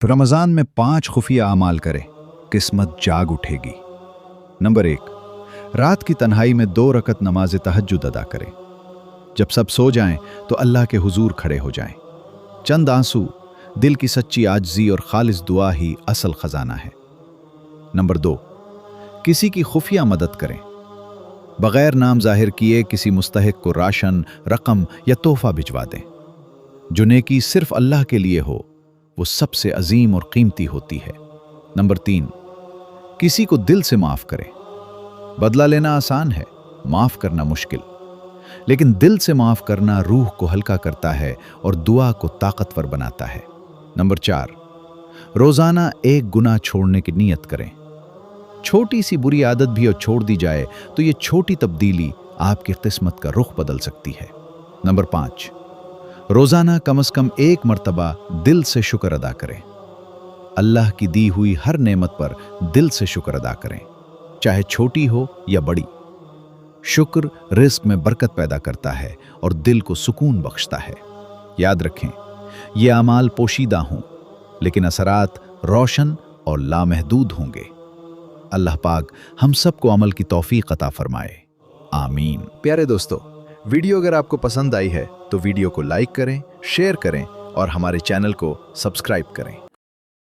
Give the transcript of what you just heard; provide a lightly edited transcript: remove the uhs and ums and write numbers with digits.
रमज़ान में 5 खुफिया अमाल करें, किस्मत जाग उठेगी। नंबर 1, रात की तन्हाई में 2 रकत नमाज तहज्जुद अदा करें। जब सब सो जाएं तो अल्लाह के हुजूर खड़े हो जाएं। चंद आंसू, दिल की सच्ची आजिज़ी और खालिस दुआ ही असल खजाना है। नंबर 2, किसी की खुफिया मदद करें। बगैर नाम जाहिर किए किसी मुस्तहिक को राशन, रकम या तोहफा भिजवा दें। जो नेकी सिर्फ अल्लाह के लिए हो वो सबसे अजीम और कीमती होती है। नंबर 3, किसी को दिल से माफ करें। बदला लेना आसान है, माफ करना मुश्किल, लेकिन दिल से माफ करना रूह को हल्का करता है और दुआ को ताकतवर बनाता है। नंबर 4, रोजाना एक गुनाह छोड़ने की नीयत करें। छोटी सी बुरी आदत भी और छोड़ दी जाए तो ये छोटी तब्दीली आपकी किस्मत का रुख बदल सकती है। नंबर 5, रोजाना कम से कम 1 मर्तबा दिल से शुक्र अदा करें। अल्लाह की दी हुई हर नेमत पर दिल से शुक्र अदा करें, चाहे छोटी हो या बड़ी। शुक्र रिस्क में बरकत पैदा करता है और दिल को सुकून बख्शता है। याद रखें, ये अमाल पोशीदा हों, लेकिन असरात रोशन और लामहदूद होंगे। अल्लाह पाक हम सबको अमल की तौफीक अता फरमाए, आमीन। प्यारे दोस्तों, वीडियो अगर आपको पसंद आई है तो वीडियो को लाइक करें, शेयर करें और हमारे चैनल को सब्सक्राइब करें।